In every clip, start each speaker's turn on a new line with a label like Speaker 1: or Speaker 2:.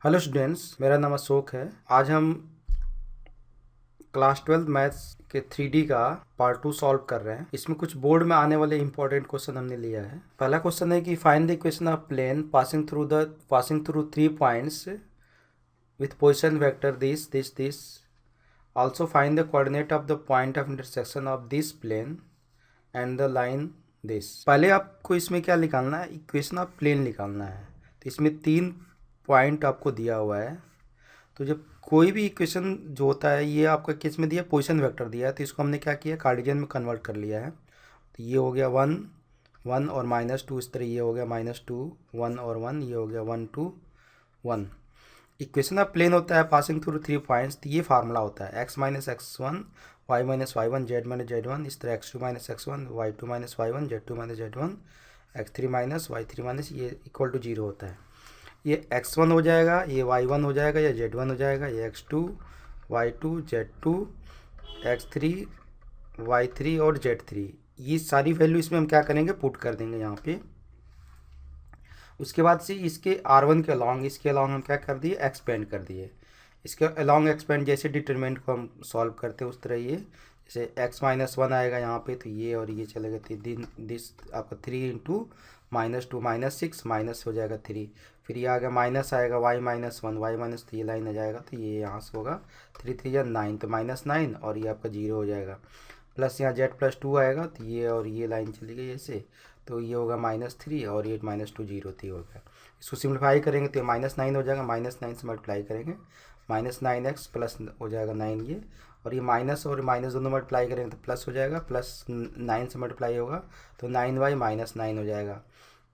Speaker 1: Hello students, मेरा नाम अशोक है। आज हम क्लास 12 मैथ्स के 3D का पार्ट 2 सॉल्व कर रहे हैं। इसमें कुछ बोर्ड में आने वाले इंपॉर्टेंट क्वेश्चन हमने लिया है। पहला क्वेश्चन है कि find the equation of plane passing through 3 points with position vector this also find the coordinate of the point of intersection of this plane and the line this. पहले आपको इसमें क्या निकालना है? इक्वेशन ऑफ प्लेन निकालना है। तो इसमें 3 पॉइंट आपको दिया हुआ है। तो जब कोई भी इक्वेशन जो होता है, ये आपका केस में दिया पोजीशन वेक्टर दिया है, तो इसको हमने क्या किया, कार्टेशियन में कन्वर्ट कर लिया है। तो ये हो गया 1 1 और -2, इस तरह ये हो गया -2 1 और 1, ये हो गया 1 2 1। इक्वेशन ऑफ प्लेन होता है पासिंग थ्रू 3 पॉइंट्स। तो ये फार्मूला होता है x - x1 y - y1 z - z1, इस तरह x2 - x1 y2 - y1 z2 - z1 x3 - y3 ये इक्वल टू 0 होता है। ये x1 हो जाएगा, ये y1 हो जाएगा, या z1 हो जाएगा, ये x2 y2 z2 x3 y3 और z3। ये सारी वैल्यू इसमें हम क्या करेंगे, पुट कर देंगे यहाँ पे। उसके बाद से इसके r1 के अलॉन्ग, इसके अलॉन्ग हम क्या कर दिए, एक्सपेंड कर दिए। इसके अलॉन्ग एक्सपेंड जैसे डिटरमिनेंट को हम सॉल्व करते हैं उस तरह ये, जैसे x - 1 आएगा यहाँ पे, तो ये और ये चलेगा दिस आपका 3 इंटू -2 -6 माइनस हो जाएगा 3। फिर ये आ गया माइनस आएगा y - 1 y माइनस, तो ये लाइन आ जाएगा, तो ये यहाँ से होगा 3 3 या 9, तो -9 और ये आपका 0 हो जाएगा। प्लस यहाँ z+2 आएगा, तो ये और ये लाइन चली गई ऐसे, तो ये होगा -3 और ये -2 0 3 हो गया। इसको सिंप्लीफाई करेंगे तो ये -9 हो जाएगा, -9 से मल्टीप्लाई करेंगे -9x प्लस हो जाएगा 9 ये, और ये माइनस और माइनस दोनों मल्टीप्लाई करेंगे तो प्लस हो जाएगा, प्लस 9 से मल्टीप्लाई होगा तो 9y - 9 हो जाएगा,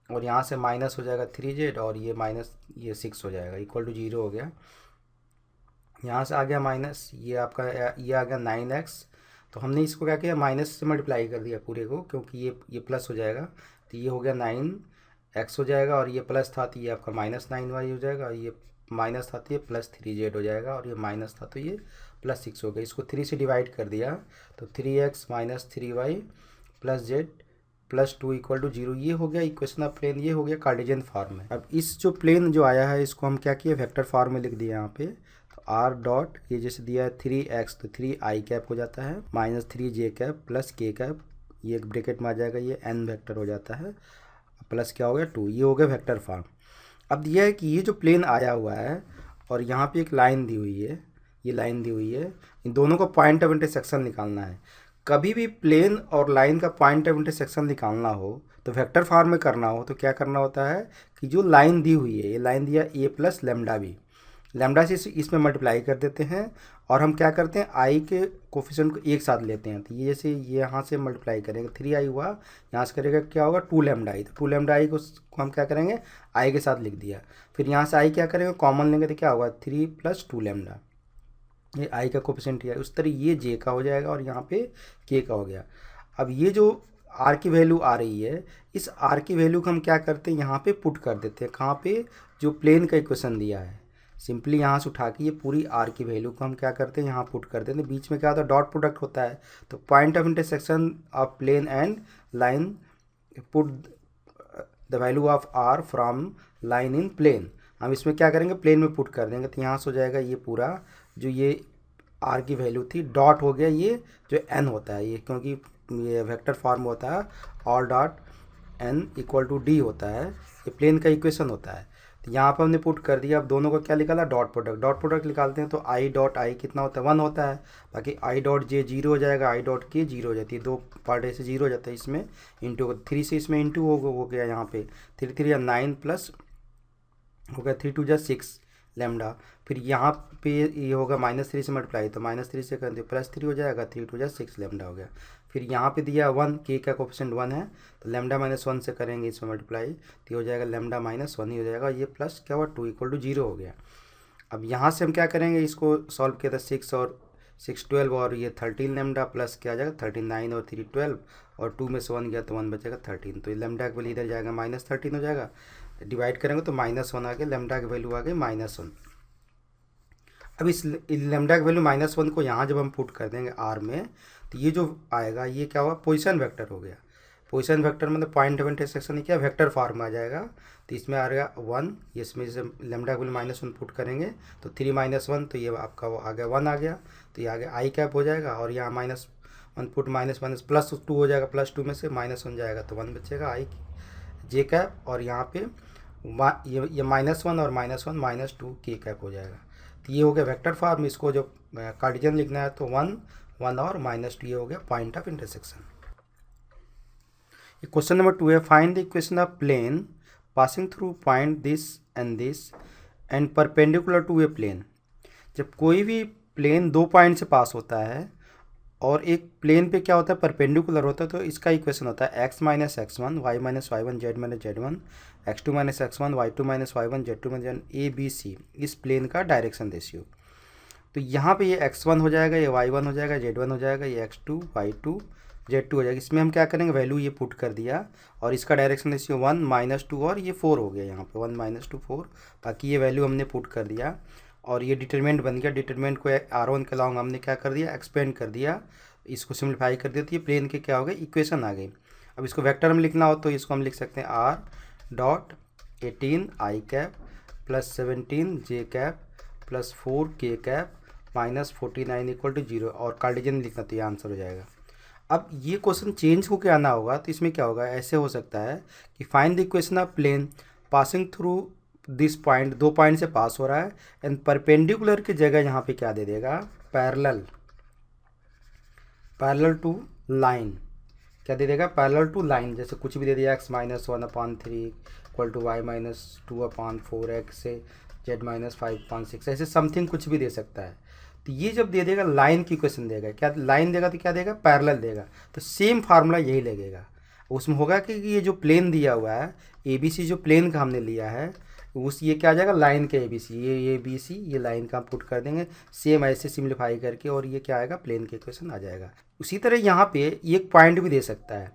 Speaker 1: और यहाँ से माइनस हो जाएगा 3z और ये माइनस ये 6 हो जाएगा, इक्वल टू 0 हो गया। यहाँ से आ गया माइनस, ये आपका ये आ गया 9x। तो हमने इसको क्या किया, माइनस से मल्टीप्लाई कर दिया पूरे को, क्योंकि ये प्लस हो जाएगा, तो ये हो गया 9x हो जाएगा, और ये प्लस था तो ये आपका -9y हो जाएगा, और ये माइनस था तो ये +3z हो जाएगा, और ये माइनस था तो ये +6 हो गया। इसको 3 से डिवाइड कर दिया तो 3x - 3y + z +2 equal to 0। ये हो गया इक्वेशन ऑफ प्लेन, ये हो गया कार्टेशियन फॉर्म में। अब इस जो प्लेन जो आया है इसको हम क्या किए, वेक्टर फॉर्म में लिख दिया यहाँ पे। तो r डॉट ये जैसे दिया है 3x, तो 3i कैप हो जाता है, -3j cap plus k cap, ये एक ब्रैकेट में आ जाएगा, ये n वेक्टर हो जाता है, प्लस क्या हो गया 2। ये हो गया वेक्टर फॉर्म। अब दिया है कि ये जो प्लेन आया हुआ है और यहाँ पे एक लाइन दी हुई है, ये लाइन दी हुई है, इन दोनों का पॉइंट ऑफ इंटरसेक्शन निकालना है। कभी भी प्लेन और लाइन का पॉइंट ऑफ इंटरसेक्शन निकालना हो तो वेक्टर फॉर्म में करना हो तो क्या करना होता है कि जो लाइन दी हुई है, ये लाइन दिया a + लैम्डा बी, लैम्डा से इसमें मल्टीप्लाई कर देते हैं, और हम क्या करते हैं आई के कोफिशिएंट को एक साथ लेते हैं। तो ये जैसे ये यहाँ से मल्टीप्लाई करेंगे 3i हुआ, यहाँ से करेगा क्या होगा 2λi, तो 2λi को हम क्या करेंगे आई के साथ लिख दिया। फिर यहाँ से आई क्या करेंगे, कॉमन लेंगे तो क्या होगा 3 + 2λ, ये आई का कोफिशिएंट है। उस तरह ये जे का हो जाएगा और यहाँ पे के का हो गया। अब ये जो आर की वैल्यू आ रही है, इस आर की वैल्यू को हम क्या करते हैं, यहाँ पे पुट कर देते हैं। कहाँ पे, जो प्लेन का इक्वेशन दिया है, सिंपली यहाँ से उठा के ये पूरी आर की वैल्यू को हम क्या करते हैं, यहाँ पुट कर देते हैं। बीच में क्या होता है, डॉट प्रोडक्ट होता है। तो point of intersection of plane and line, put the value of r from line in plane. हम इसमें क्या करेंगे, प्लेन में पुट कर देंगे, तो यहाँ से हो जाएगा ये पूरा जो ये आर की वैल्यू थी, डॉट हो गया ये जो एन होता है, ये क्योंकि ये वेक्टर फॉर्म होता है, और dot n equal to d होता है, ये प्लेन का इक्वेशन होता है। तो यहाँ पर हमने पुट कर दिया। अब दोनों को क्या निकाला, डॉट प्रोडक्ट निकालते हैं, तो आई डॉट आई कितना होता है, 1 होता है, बाकी आई डॉट जे 0 हो जाएगा, आई डॉट के 0 हो जाती है, 2 पार्ट ऐसे 0 हो जाता है। इसमें इंटू 3 से इसमें इंटू हो गया, यहाँ पे 3 3 या 9 प्लस हो गया 3 2 जा 6 लैम्डा। फिर यहाँ पे ये होगा -3 से मल्टीप्लाई, तो -3 से कर दिया +3 हो जाएगा, 3 2 जा 6 लैम्डा हो गया। फिर यहाँ पे दिया 1, के का कोफिशिएंट 1 है, तो लैम्डा -1 से करेंगे इसमें मल्टीप्लाई, तो हो जाएगा लैम्डा -1 ही हो जाएगा, ये प्लस क्या हुआ 2 इक्वल टू 0 हो गया। अब यहाँ से हम क्या करेंगे, इसको सॉल्व किया था 6 और 6 12, और ये 13 लैम्डा प्लस क्या आ जाएगा 39 और 3 12, और 2 में से 1 गया तो 1 बचेगा 13, तो लैम्डा का वैल्यू इधर जाएगा -13 हो जाएगा, डिवाइड करेंगे तो -1 आ गया, लैम्डा की वैल्यू आ गई -1। अब इस लैम्डा की वैल्यू -1 को यहाँ जब हम पुट कर देंगे आर में, तो ये जो आएगा ये क्या हुआ, पोजीशन वेक्टर हो गया। पोजीशन वेक्टर मतलब पॉइंट ऑफ इंटरसेक्शन क्या वेक्टर फॉर्म में आ जाएगा। तो इसमें आ गया 1, इसमें जैसे लेमडा को -1 पुट करेंगे तो 3 - 1, तो ये आपका वो आ गया 1 आ गया। तो ये आ गया आई कैप हो जाएगा, और यहाँ -1 पुट -1 +2 हो जाएगा, +2 में से -1 जाएगा तो 1 बचेगा आई जे कैप, और यहाँ पे ये -1 और -1 -2 के कैप हो जाएगा। तो ये हो गया वेक्टर फॉर्म। इसको जो कार्टेशियन लिखना है तो 1 1 और -2 ये हो गया point of intersection. Question number 2 है, find the equation of plane passing through point this and perpendicular to a plane. जब कोई भी प्लेन दो पॉइंट से पास होता है और एक प्लेन पे क्या होता है परपेंडिकुलर होता है, तो इसका इक्वेशन होता है x - x1 y - y1 z - z1 x2 - x1 y2 - y1 z2 - z1 a b c इस प्लेन का डायरेक्शन रेशियो। तो यहाँ पे ये x1 हो जाएगा, ये y1 हो जाएगा, z1 हो जाएगा, ये x2 y2 z2 हो जाएगा। इसमें हम क्या करेंगे, वैल्यू ये पुट कर दिया, और इसका डायरेक्शन रेशियो 1 -2 और ये 4 हो गया यहाँ पे 1 - 2 4। बाकी ये वैल्यू हमने पुट कर दिया और ये डिटरमिनेंट बन गया। डिटरमिनेंट को R1 के लॉन्ग हमने क्या कर दिया, एक्सपेंड कर दिया, इसको सिंप्लीफाई कर दिया, तो ये प्लेन के क्या हो गए इक्वेशन आ गई। अब इसको वेक्टर में लिखना हो तो इसको हम लिख सकते हैं R.18 आई कैप +17 जे कैप +4 के कैप -49 = 0, और कार्टेशियन लिखना तो ये आंसर हो जाएगा। अब ये क्वेश्चन चेंज होकर आना होगा, तो इसमें क्या होगा, ऐसे हो सकता है कि find the equation of plane passing through this point, दो पॉइंट से पास हो रहा है, एंड परपेंडिकुलर की जगह यहाँ पे क्या दे देगा, पैरेलल टू लाइन। क्या दे देगा, पैरेलल टू लाइन। जैसे कुछ भी दे दिया x - 1/3 = y - 2/4 x से z - 5/6 ऐसे समथिंग कुछ भी दे सकता है। तो ये जब दे देगा लाइन की इक्वेशन देगा, क्या लाइन देगा तो क्या देगा, पैरेलल देगा। तो सेम फार्मूला यही लगेगा। उसमें होगा कि ये जो प्लेन दिया हुआ है ABC, जो प्लेन का हमने लिया है उस ये क्या आ जाएगा लाइन के ABC, ये ABC ये लाइन का पुट कर देंगे सेम ऐसे सिंप्लीफाई करके, और ये क्या आएगा प्लेन के इक्वेशन आ जाएगा। उसी तरह यहाँ पे एक पॉइंट भी दे सकता है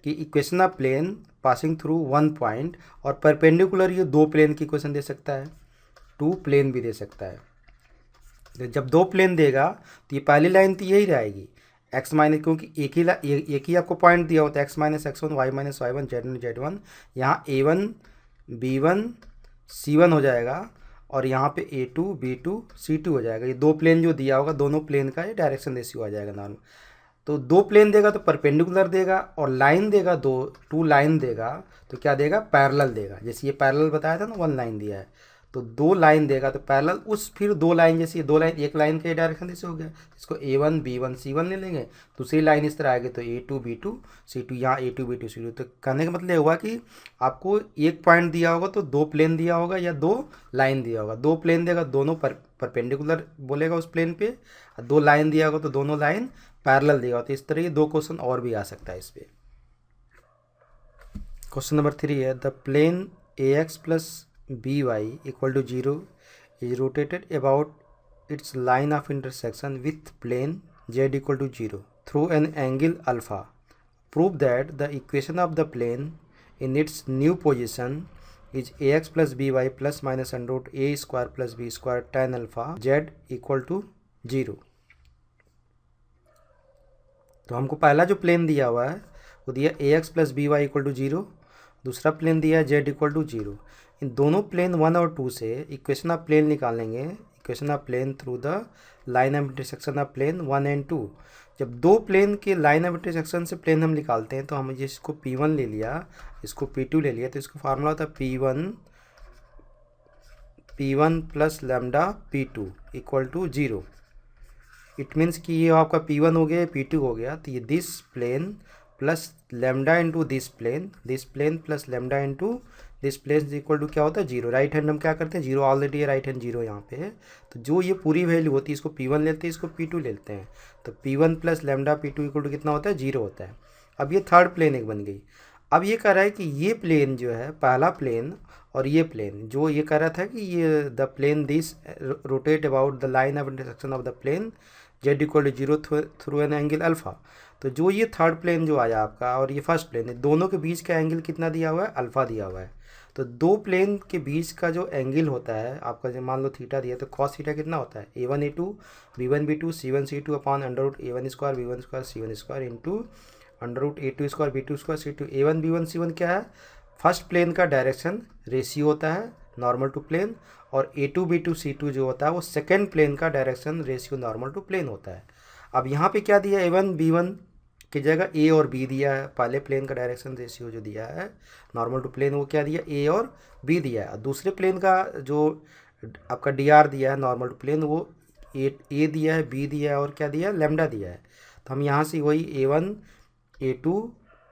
Speaker 1: कि equation of plane passing through one point, और परपेंडिकुलर ये दो प्लेन की इक्वेशन दे सकता है, टू प्लेन भी दे सकता है। तो जब दो प्लेन देगा तो ये पहली लाइन तो यही रहेगी x माइनस, क्योंकि एक ही आपको पॉइंट दिया होता है x - x1 y - y1 z1 यहाँ a1 b1 c1 हो जाएगा, और यहाँ पे a2 b2 c2 हो जाएगा। ये दो प्लेन जो दिया होगा दोनों प्लेन का ये डायरेक्शन रेशियो आ जाएगा नॉर्मल। तो दो प्लेन देगा तो परपेंडिकुलर देगा, और लाइन देगा टू लाइन देगा तो क्या देगा, पैरेलल देगा। जैसे ये पैरेलल बताया था ना, 1 लाइन दिया है तो 2 लाइन देगा तो पैरेलल उस, फिर 2 लाइन जैसे 2 लाइन एक लाइन के डायरेक्शन जैसे हो गया, इसको a1 b1 c1 ले लेंगे। दूसरी लाइन इस तरह आएगी तो a2 b2 c2, यहाँ a2 b2 c2। तो कहने का मतलब हुआ कि आपको एक पॉइंट दिया होगा तो दो प्लेन दिया होगा या दो लाइन दिया होगा। दो प्लेन देगा दोनों परपेंडिकुलर बोलेगा उस प्लेन पे, दो लाइन दिया होगा तो दोनों लाइन पैरेलल देगा। तो इस तरह ये दो क्वेश्चन और भी आ सकता है इस पर। क्वेश्चन नंबर 3 है, the plane ax + by = 0 is rotated about its line of intersection with plane z = 0 through an angle alpha. Prove that the equation of the plane in its new position is ax + by ± √a² + b² tan alpha z = 0। तो हमको पहला जो plane दिया हुआ है वो दिया ax + by = 0, दूसरा प्लेन दिया z = 0। इन दोनों प्लेन 1 और 2 से इक्वेशन ऑफ प्लेन निकालेंगे, equation of plane through the line of intersection of plane 1 and 2। जब दो प्लेन के लाइन ऑफ इंटरसेक्शन से प्लेन हम निकालते हैं तो हम जिसको P1 ले लिया, इसको P2 ले लिया, तो इसको फार्मूला होता है P1 + lambda P2 = 0। It means कि ये आपका P1 हो गया, P2 हो गया, तो ये this plane plus lambda into this plane plus lambda into this plane equal to क्या होता है 0। राइट हैंड हम क्या करते हैं 0, ऑलरेडी राइट हैंड 0 यहाँ पे है, तो जो ये पूरी वैल्यू होती है इसको P1 लेते हैं, इसको P2 लेते हैं, तो P1 + lambda P2 equal to कितना होता है 0 होता है। अब ये थर्ड प्लेन एक बन गई। अब ये कह रहा है कि ये प्लेन जो है पहला प्लेन और ये प्लेन जो ये कह रहा था कि ये the plane this rotate about the line of intersection of the plane z = 0 through an angle alpha. तो जो ये थर्ड प्लेन जो आया आपका और ये फर्स्ट प्लेन है, दोनों के बीच का एंगल कितना दिया हुआ है, अल्फा दिया हुआ है। तो दो प्लेन के बीच का जो एंगल होता है आपका, जब मान लो थीटा दिया तो cos थीटा कितना होता है a1 a2 b1 b2 c1 c2 √a1² b1² c1² into under root A2 square B2 square C2। A1 B1 C1 क्या है, फर्स्ट प्लेन का डायरेक्शन रेशियो होता है नॉर्मल टू प्लेन, और A2 B2 C2 जो होता है वो सेकेंड प्लेन का direction ratio normal to plane होता है। अब यहाँ पे क्या दिया, A1 B1 की जगह A और B दिया है, पहले प्लेन का डायरेक्शन रेशियो जो दिया है नॉर्मल टू प्लेन वो क्या दिया, A और B दिया है। दूसरे प्लेन का जो आपका DR दिया है नॉर्मल टू प्लेन वो A दिया है, B दिया है और क्या दिया है, लैम्डा दिया है। तो हम यहाँ से वही A1 A2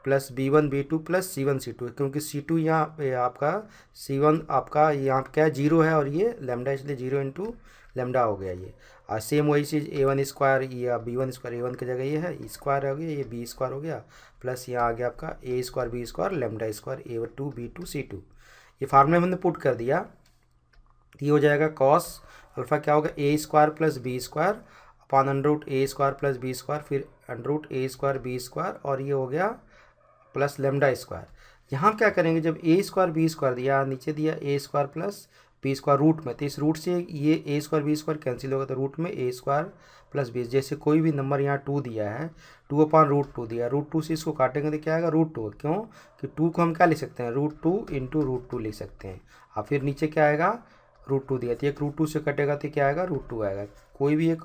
Speaker 1: plus B1 B2 plus C1 C2, क्योंकि C2 यहाँ पे आपका C1 आपका यहाँ क्या है, 0 है और ये लैम्डा, इसलिए 0 इंटू लैम्डा हो गया ये। और सेम वही चीज़ A1 स्क्वायर या B1 स्क्वायर, A1 की जगह ये है स्क्वायर हो गया, ये B स्क्वायर हो गया, प्लस यहाँ आ गया आपका A square B square lambda square A2 B2 C2। ये फार्मूले हमने पुट कर दिया, ये हो जाएगा कॉस अल्फ़ा क्या होगा, A square plus B square upon under root A square plus B square, फिर under root A square B square, और ये हो गया प्लस लेमडा स्क्वायर। यहाँ क्या करेंगे, जब A स्क्वायर B स्क्वायर दिया, नीचे दिया A square plus B square root में, तो इस रूट से ये A square B square cancel होगा, तो रूट में A स्क्वायर प्लस B, जैसे कोई भी नंबर यहाँ 2 दिया है, 2 अपॉन रूट 2 दिया, रूट 2 से इसको काटेंगे तो क्या आएगा, रूट 2। क्यों कि 2 को हम क्या लिख सकते हैं, रूट 2 इंटू रूट 2 लिख सकते हैं। और फिर नीचे क्या आएगा, रूट 2 दिया, तो एक रूट 2 से कटेगा तो क्या आएगा, रूट 2 आएगा। कोई भी एक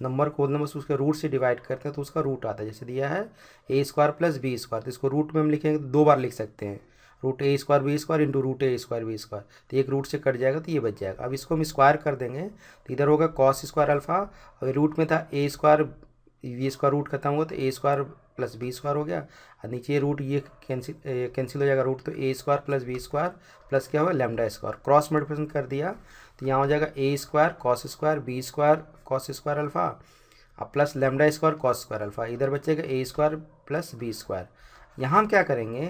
Speaker 1: नंबर को नंबर से उसके रूट से डिवाइड करते हैं तो उसका रूट आता है, जैसे दिया है A square plus B square, तो इसको रूट में हम लिखेंगे तो 2 बार लिख सकते हैं, root A square B square into root A square B square, तो एक रूट से कट जाएगा तो ये बच जाएगा। अब इसको हम स्क्वायर कर देंगे तो इधर होगा कॉस स्क्वायर अल्फा, और रूट में था A square B square, root खत्म हुआ तो A square plus B square हो गया, और नीचे रूट ये कैंसिल हो जाएगा रूट, तो A square plus B square plus क्या होगा, लैम्डा स्क्वायर, क्रॉस मल्टीप्लिकेशन कर दिया तो यहाँ हो जाएगा A square cos square B square cos square alpha अब plus lambda square cos square alpha, इधर बचेगा A square plus B square. यहाँ हम क्या करेंगे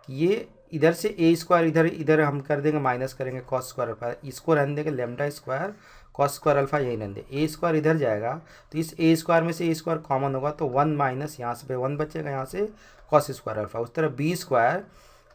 Speaker 1: कि ये इधर से A स्क्वायर इधर इधर हम कर देंगे माइनस करेंगे कॉस स्क्वायर अल्फा, इसको रहने देंगे lambda square cos square alpha, यही रहने दे। A स्क्वायर इधर जाएगा तो इस A स्क्वायर में से A स्क्वायर कॉमन होगा तो 1 माइनस यहाँ से 1 बचेगा, यहाँ से कॉस स्क्वायर अल्फा। उस तरह B स्क्वायर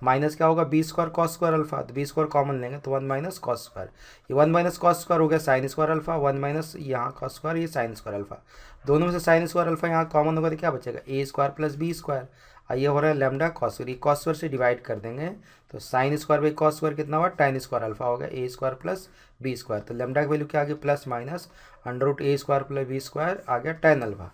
Speaker 1: माइनस क्या होगा, B square cos square alpha, तो B स्क्वायर कॉमन लेंगे तो 1 माइनस कॉस स्क्वायर, ये 1 माइनस कॉस स्क्वायर हो गया साइन स्क्वायर अल्फा, 1 माइनस यहाँ कॉस स्क्वायर, ये साइन स्क्वायर अल्फा, दोनों में से साइन स्क्वायर अल्फा यहाँ कॉमन होगा तो क्या बचेगा, A square plus B square, ये हो रहा है lambda cos square, cos square से डिवाइड कर देंगे तो sine square by cos square कितना हुआ, tan स्क्वायर अल्फा हो गया A square plus B square, तो लैम्डा की वैल्यू क्या आ गई, plus minus under root A square plus B square आ गया tan अल्फा।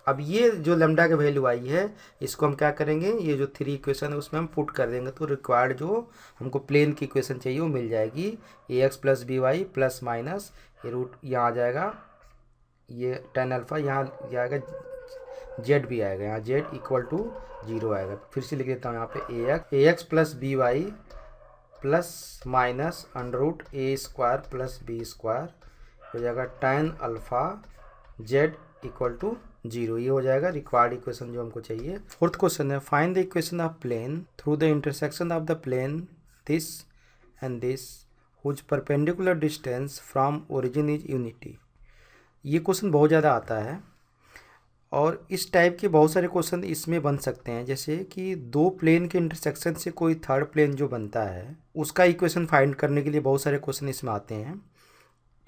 Speaker 1: अब ये जो लैम्डा की वैल्यू आई है इसको हम क्या करेंगे, ये जो 3 इक्वेशन है उसमें हम पुट कर देंगे, तो रिक्वायर्ड जो हमको प्लेन की इक्वेशन चाहिए वो मिल जाएगी, AX plus BY plus minus ये रूट यहाँ आ जाएगा, ये tan अल्फा यहाँ जाएगा, जेड भी आएगा, यहाँ जेड इक्वल टू 0 आएगा। फिर से लिख देता हूँ यहाँ पे AX plus BY plus minus under root A square plus B square हो जाएगा tan alpha z equal to 0, ये हो जाएगा रिक्वायर्ड इक्वेशन जो हमको चाहिए। फोर्थ क्वेश्चन है, find the equation of plane through the intersection of the plane this and this whose perpendicular distance from origin is unity. ये क्वेश्चन बहुत ज़्यादा आता है और इस टाइप के बहुत सारे क्वेश्चन इसमें बन सकते हैं, जैसे कि दो प्लेन के इंटरसेक्शन से कोई थर्ड प्लेन जो बनता है उसका इक्वेशन फाइंड करने के लिए बहुत सारे क्वेश्चन इसमें आते हैं।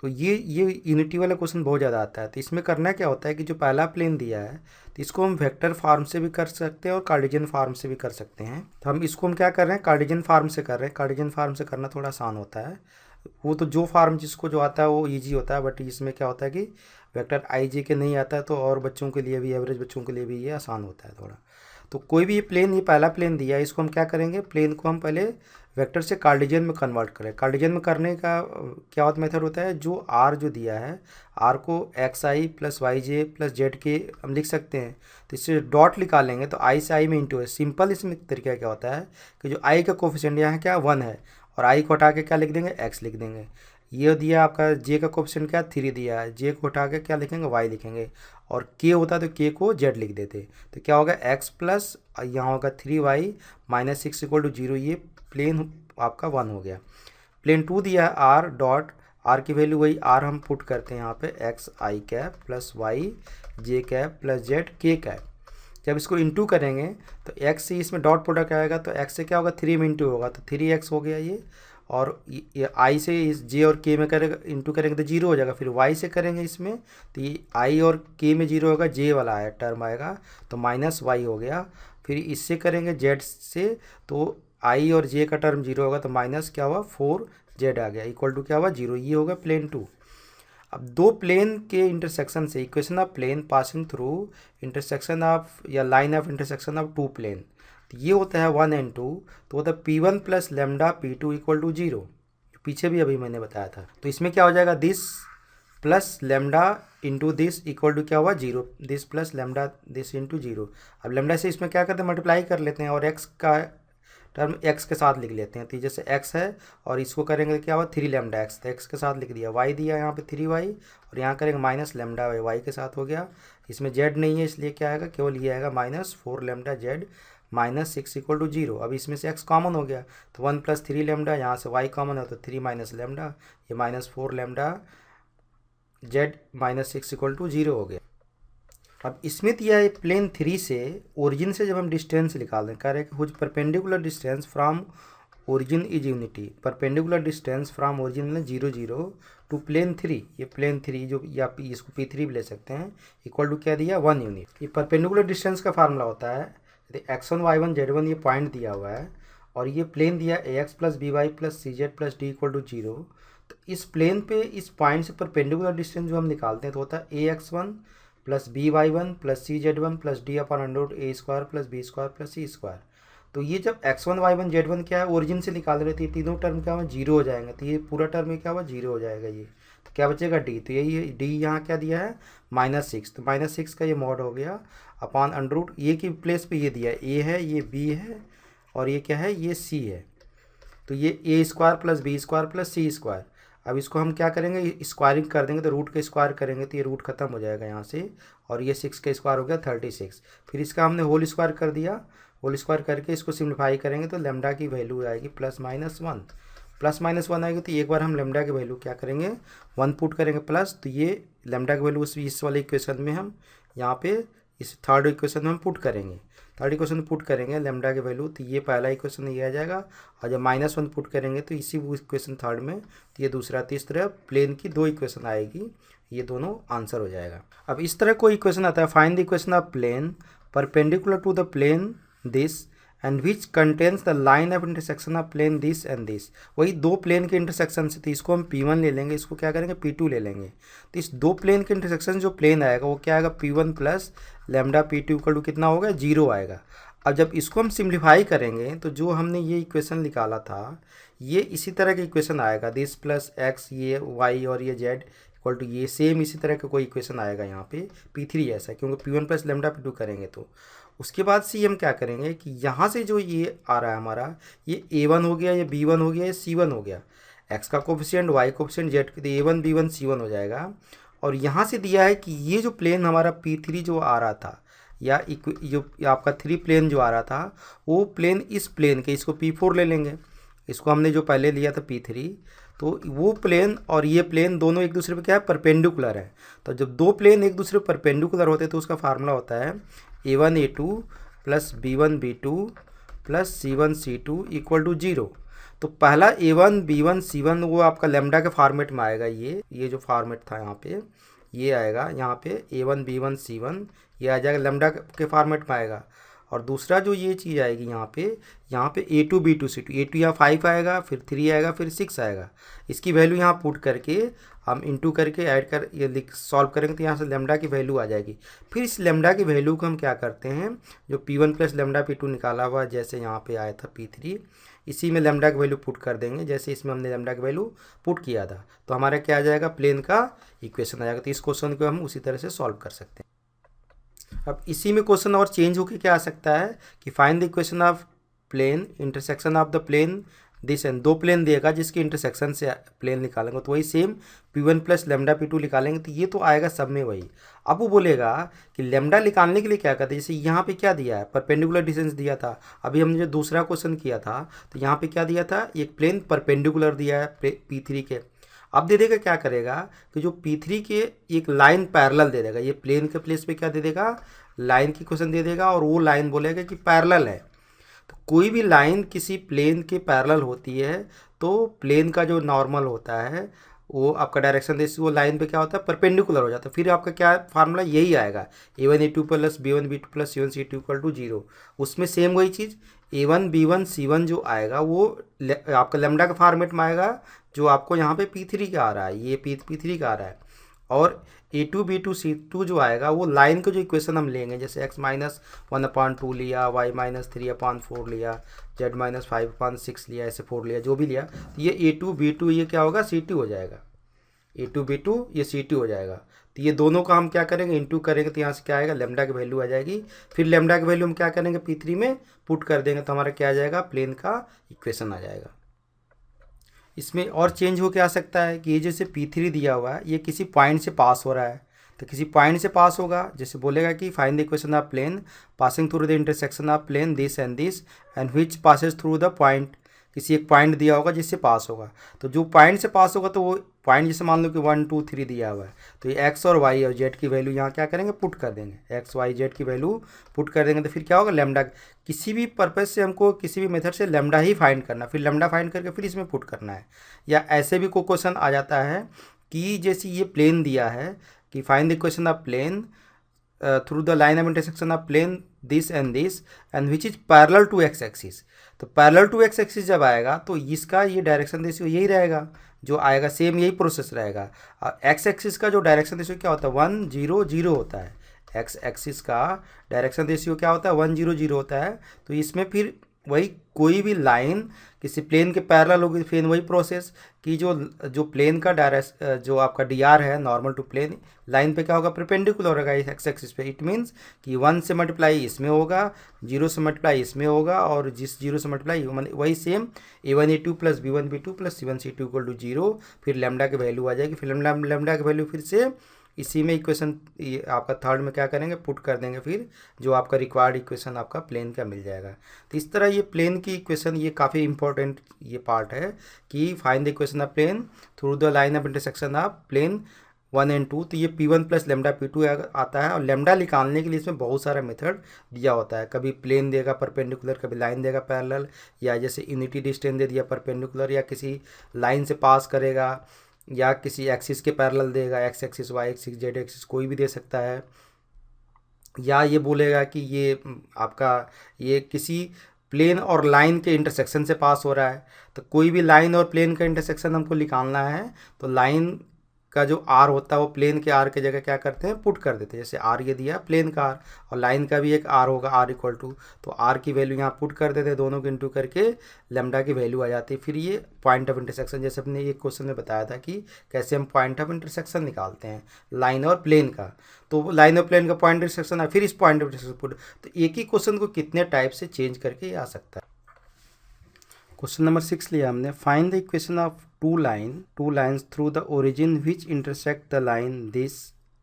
Speaker 1: तो ये यूनिटी वाला क्वेश्चन बहुत ज़्यादा आता है। तो इसमें करना क्या होता है कि जो पहला प्लेन दिया है तो इसको हम वेक्टर फॉर्म से भी कर सकते हैं और कार्टेशियन फॉर्म से भी कर सकते हैं। तो हम इसको हम क्या कर रहे हैं, कार्टेशियन फॉर्म से कर रहे हैं। कार्टेशियन फॉर्म से करना थोड़ा आसान होता है, वो तो जो फॉर्म जिसको जो आता है वो ईजी होता है, बट इसमें क्या होता है कि वेक्टर आई जे के नहीं आता है, तो और बच्चों के लिए भी, एवरेज बच्चों के लिए भी ये आसान होता है थोड़ा। तो कोई भी प्लेन, ये पहला प्लेन दिया है, इसको हम क्या करेंगे, प्लेन को हम पहले वेक्टर से कार्टेशियन में कन्वर्ट करें। कार्टेशियन में करने का क्या होता मेथड होता है, जो आर जो दिया है आर को एक्स आई प्लस वाई जे प्लस जेड के हम लिख सकते हैं, तो इससे डॉट निकालेंगे तो आई से आई में इंटू है। सिंपल इसमें तरीका क्या होता है कि जो आई का कोफिशिएंट यहाँ क्या 1 है और आई को हटा के क्या लिख देंगे, एक्स लिख देंगे। ये दिया आपका जे का कोफिशिएंट क्या 3 दिया है, जे को हटा के क्या लिखेंगे, वाई लिखेंगे, और के होता तो के को जेड लिख देते। तो क्या होगा एक्स प्लस यहाँ होगा 3y माइनस 6 इक्वल टू 0, ये प्लेन आपका 1 हो गया। प्लेन 2 दिया है आर डॉट, आर की वैल्यू वही आर हम पुट करते हैं यहाँ पे एक्स आई कैप प्लस वाई जे कैप प्लस जेड के कैप। जब इसको इंटू करेंगे तो एक्स से इसमें डॉट प्रोडक्ट आएगा, तो एक्स से क्या होगा 3 में इंटू होगा तो 3x हो गया ये, और ये आई से इस जे और के में करेगा इंटू करेंगे तो 0 हो जाएगा। फिर वाई से करेंगे इसमें तो ये आई और के में 0 होगा, जे वाला है टर्म आएगा तो माइनस वाई हो गया। फिर इससे करेंगे जेड से, तो आई और जे का टर्म जीरो होगा, तो माइनस क्या हुआ 4z आ गया, इक्वल टू क्या हुआ 0। ये होगा प्लेन 2। अब दो प्लेन के इंटरसेक्शन से equation of plane passing through intersection of या line of intersection of two plane, तो ये होता है 1 and 2, तो होता है P1 plus lambda P2 equal to 0। पीछे भी अभी मैंने बताया था। तो इसमें क्या हो जाएगा, this plus lambda into this equal to क्या हुआ 0, this plus lambda this into 0। अब लेमडा से इसमें क्या करते हैं, मल्टीप्लाई कर लेते हैं और एक्स का टर्म एक्स के साथ लिख लेते हैं। तो जैसे एक्स है और इसको करेंगे क्या हुआ 3 लेमडा एक्स, तो एक्स के साथ लिख दिया, वाई दिया यहाँ पे 3y, और यहाँ करेंगे माइनस लेमडा वाई के साथ हो गया। इसमें जेड नहीं है इसलिए क्या आएगा, केवल ये आएगा minus 4 lambda z minus 6 equal to 0। अब इसमें से x कॉमन हो गया, तो 1 प्लस 3 लेमडा, यहाँ से y कॉमन है तो 3 माइनस लेमडा, ये minus 4 lambda z minus 6 equal to 0 हो गया। अब इसमें दिया है प्लेन 3 से ओरिजिन से जब हम डिस्टेंस निकाल दें, कह रहे हैं कि whose perpendicular distance from origin is unity, perpendicular distance from origin में 0 0 टू प्लेन 3, ये प्लेन 3 जो या इसको P3 भी ले सकते हैं, इक्वल टू क्या दिया 1 यूनिट। ये परपेंडिकुलर डिस्टेंस का फार्मूला होता है, यदि x1 y1 z1 ये पॉइंट दिया हुआ है और ये प्लेन दिया ax plus B y plus C z plus d equal to 0, तो इस प्लेन पे इस पॉइंट से परपेंडिकुलर डिस्टेंस जो हम निकालते हैं तो होता है ax1 plus B Y one plus C Z one plus D upon under root A square plus B square plus C square. तो ये जब x1 y1 z1 क्या है ओरिजिन से निकाल रहे थे, ये तीनों टर्म क्या हुआ 0 हो जाएंगे, तो ये पूरा टर्म में क्या हुआ 0 हो जाएगा। ये तो क्या बचेगा d, तो यही d यहाँ क्या दिया है -6, तो -6 का ये मॉड हो गया अपॉन अंडर रूट ए की प्लेस पे ये दिया है, a है, ये b है और ये क्या है ये c है, तो ये a square plus B square plus C square. अब इसको हम क्या करेंगे स्क्वायरिंग कर देंगे, तो रूट का स्क्वायर करेंगे तो ये रूट खत्म हो जाएगा यहाँ से, और ये 6 का स्क्वायर हो गया 36। फिर इसका हमने होल स्क्वायर कर दिया, होल स्क्वायर करके इसको सिम्प्लीफाई करेंगे तो लेमडा की वैल्यू आएगी +-1, +-1 आएगी। तो एक बार हम लेमडा की वैल्यू क्या करेंगे 1 पुट करेंगे प्लस, तो ये लेमडा की वैल्यू इस वाले इक्वेशन में हम यहाँ पे इस थर्ड इक्वेशन में हम पुट करेंगे, थर्ड इक्वेशन पुट करेंगे लेमडा की वैल्यू, तो ये पहला इक्वेशन ये आ जाएगा, और जब -1 पुट करेंगे तो इसी इक्वेशन थर्ड में, तो ये दूसरा, तीसरा प्लेन की 2 इक्वेशन आएगी, ये दोनों आंसर हो जाएगा। अब इस तरह कोई इक्वेशन आता है, find the equation of plane perpendicular to the plane this and which contains the line of intersection of plane this and this. वही दो प्लेन के इंटरसेक्शन से, तो इसको हम P1 ले लेंगे, इसको क्या करेंगे P2 ले लेंगे। तो इस दो प्लेन के इंटरसेक्शन जो प्लेन आएगा वो क्या आएगा P1 plus lambda P2 equal to कितना होगा 0 आएगा। अब जब इसको हम सिम्प्लीफाई करेंगे तो जो हमने ये इक्वेशन निकाला था ये इसी तरह का इक्वेशन आएगा, दिस प्लस एक्स ये वाई और ये जेड इक्वल टू ये सेम इसी तरह का कोई इक्वेशन आएगा यहाँ पे P3 ऐसा, क्योंकि P1 प्लस लेमडा P2 करेंगे। तो उसके बाद से हम क्या करेंगे कि यहाँ से जो ये आ रहा है हमारा ये A1 हो गया, ये B1 हो गया, ये C1 हो गया, x का कोफिशिएंट y कोफिशिएंट z, तो A1 B1 C1 हो जाएगा। और यहाँ से दिया है कि ये जो प्लेन हमारा P3 जो आ रहा था या जो आपका 3 प्लेन जो आ रहा था वो प्लेन इस प्लेन के, इसको P4 ले लेंगे, इसको हमने जो पहले लिया था P3, तो वो प्लेन और ये प्लेन दोनों एक दूसरे पे क्या है परपेंडिकुलर है। तो जब दो प्लेन एक दूसरे परपेंडिकुलर होते हैं तो उसका फार्मूला होता है A1 A2 plus B1 B2 plus C1 C2 equal to 0। तो पहला A1 B1 C1 वो आपका लेमडा के फॉर्मेट में आएगा, ये जो फॉर्मेट था यहाँ पे ये आएगा, यहाँ पे A1 B1 C1 ये आ जाएगा लेमडा के फॉर्मेट में आएगा। और दूसरा जो ये चीज़ आएगी यहाँ पे A2 B2 C2, A2 यहाँ 5 आएगा, फिर 3 आएगा, फिर 6 आएगा। इसकी वैल्यू यहाँ पुट करके हम इंटू करके ऐड कर ये लिख सॉल्व करेंगे तो यहाँ से लेमडा की वैल्यू आ जाएगी। फिर इस लेमडा की वैल्यू को हम क्या करते हैं, जो P1 प्लस लेमडा P2 निकाला हुआ जैसे यहाँ पे आया था P3, इसी में लेमडा की वैल्यू पुट कर देंगे, जैसे इसमें हमने लेमडा की वैल्यू पुट किया था। तो हमारा क्या आ जाएगा प्लेन का इक्वेशन आ जाएगा। तो इस क्वेश्चन को हम उसी तरह से सॉल्व कर सकते हैं। अब इसी में क्वेश्चन और चेंज होकर क्या आ सकता है कि find the equation of plane intersection of the plane this and, दो प्लेन देगा जिसके इंटरसेक्शन से प्लेन निकालेंगे तो वही same P1 plus lambda P2 निकालेंगे, तो ये तो आएगा सब में वही। अब वो बोलेगा कि लेमडा निकालने के लिए क्या करते हैं, जैसे यहाँ पे क्या दिया है परपेंडिकुलर डिस्टेंस दिया था, अभी हमने जो दूसरा क्वेश्चन किया था तो यहाँ पे क्या दिया था एक प्लेन परपेंडिकुलर दिया है P3 के। अब दे देगा क्या करेगा कि जो P3 के एक लाइन पैरेलल दे देगा, ये प्लेन के प्लेस पे क्या दे देगा लाइन की क्वेश्चन दे देगा, और वो लाइन बोलेगा कि पैरेलल है। तो कोई भी लाइन किसी प्लेन के पैरेलल होती है तो प्लेन का जो नॉर्मल होता है वो आपका डायरेक्शन रेशियो वो लाइन पे क्या होता है, परपेंडिकुलर हो जाता है। फिर आपका क्या फार्मूला यही आएगा, A1 A2 plus B1 B2 plus C1 C2 equal to 0। उसमें सेम वही चीज़ A1 B1 C1 जो आएगा वो आपका लेमडा के फॉर्मेट में आएगा, जो आपको यहाँ पे P3 का आ रहा है, ये P3 का आ रहा है। और A2 B2 C2 जो आएगा वो लाइन का जो इक्वेशन हम लेंगे, जैसे x माइनस 1/2 लिया, y माइनस 3/4 लिया, z माइनस 5/6 लिया, ऐसे 4 लिया, जो भी लिया, तो ये A2 B2 ये क्या होगा, C2 हो जाएगा। A2 B2 ये C2 हो जाएगा। तो ये दोनों का हम क्या करेंगे, इंटू करेंगे, तो यहाँ से क्या आएगा, लेमडा की वैल्यू आ जाएगी। फिर लेमडा की वैल्यू हम क्या करेंगे, P3 में पुट कर देंगे, तो हमारा क्या आ जाएगा, प्लेन का इक्वेशन आ जाएगा। इसमें और चेंज हो के आ सकता है कि ये जैसे P3 दिया हुआ है, ये किसी पॉइंट से पास हो रहा है, तो किसी पॉइंट से पास होगा, जैसे बोलेगा कि find the equation of plane passing through the intersection of plane this and which passes through the point. किसी एक पॉइंट दिया होगा जिससे पास होगा, तो जो पॉइंट से पास होगा तो वो पॉइंट जैसे मान लो कि 1 2 3 दिया हुआ है, तो ये एक्स और वाई और जेड की वैल्यू यहाँ क्या करेंगे, पुट कर देंगे, एक्स वाई जेड की वैल्यू पुट कर देंगे। तो फिर क्या होगा, लेमडा, किसी भी पर्पज़ से हमको किसी भी मेथड से लेमडा ही फाइंड करना, फिर लेमडा फाइंड करके फिर इसमें पुट करना है। या ऐसे भी कोई क्वेश्चन आ जाता है कि जैसे ये प्लेन दिया है कि find the equation of plane through the line of intersection of plane this and which is parallel to x axis. तो पैरेलल टू एक्स एक्सिस जब आएगा तो इसका ये डायरेक्शन रेशियो यही रहेगा जो आएगा, सेम यही प्रोसेस रहेगा। एक्स एक्सिस का जो डायरेक्शन रेशियो क्या होता है, 1 0 0 होता है। एक्स एक्सिस का डायरेक्शन रेशियो क्या होता है, 1 0 0 होता है। तो इसमें फिर वही कोई भी लाइन किसी प्लेन के पैरेलल होगी, फिर वही प्रोसेस कि जो प्लेन का डायरेक्ट जो आपका DR है नॉर्मल टू प्लेन लाइन पे क्या होगा, परपेंडिकुलर होगा इस एक्स एक्सिस पे। इट मीन्स कि 1 से मल्टीप्लाई इसमें होगा, 0 से मल्टीप्लाई इसमें होगा, और जिस 0 से मल्टीप्लाई वही same A1 A2 plus B1 B2 plus C1 C2 equal to 0। फिर लेमडा की वैल्यू आ जाएगी, फिर लेमडा की वैल्यू फिर से इसी में इक्वेशन आपका थर्ड में क्या करेंगे, पुट कर देंगे, फिर जो आपका रिक्वायर्ड इक्वेशन आपका प्लेन का मिल जाएगा। तो इस तरह ये प्लेन की इक्वेशन ये काफ़ी इंपॉर्टेंट ये पार्ट है कि find the equation of plane through the line of intersection of plane 1 and 2। तो ये P1 प्लस लेमडा P2 आता है। और लेमडा निकालने के लिए इसमें बहुत सारा मेथड दिया होता है, कभी प्लेन देगा परपेंडिकुलर, कभी लाइन देगा पैरेलल, या जैसे यूनिटी डिस्टेंस दे दिया परपेंडिकुलर, या किसी लाइन से पास करेगा, या किसी एक्सिस के पैरेलल देगा, x axis y axis z axis कोई भी दे सकता है। या ये बोलेगा कि ये आपका ये किसी प्लेन और लाइन के इंटरसेक्शन से पास हो रहा है, तो कोई भी लाइन और प्लेन का इंटरसेक्शन हमको निकालना है, तो लाइन का जो R होता है वो प्लेन के R के जगह क्या करते हैं, पुट कर देते हैं। जैसे R ये दिया प्लेन का R, और लाइन का भी एक R होगा, R इक्वल टू, तो R की वैल्यू यहाँ पुट कर देते हैं, दोनों को इंटू करके लेमडा की वैल्यू आ जाती है। फिर ये पॉइंट ऑफ इंटरसेक्शन, जैसे अपने ये क्वेश्चन में बताया था कि कैसे हम पॉइंट ऑफ इंटरसेक्शन निकालते हैं लाइन और प्लेन का। तो लाइन और प्लेन का पॉइंट इंटरसेक्शन है, फिर इस पॉइंट ऑफ इंटरसेक्शन पुट। तो एक ही क्वेश्चन को कितने टाइप से चेंज करके आ सकता है। क्वेश्चन नंबर 6 लिया हमने, find the equation of two lines through the origin which intersect the line this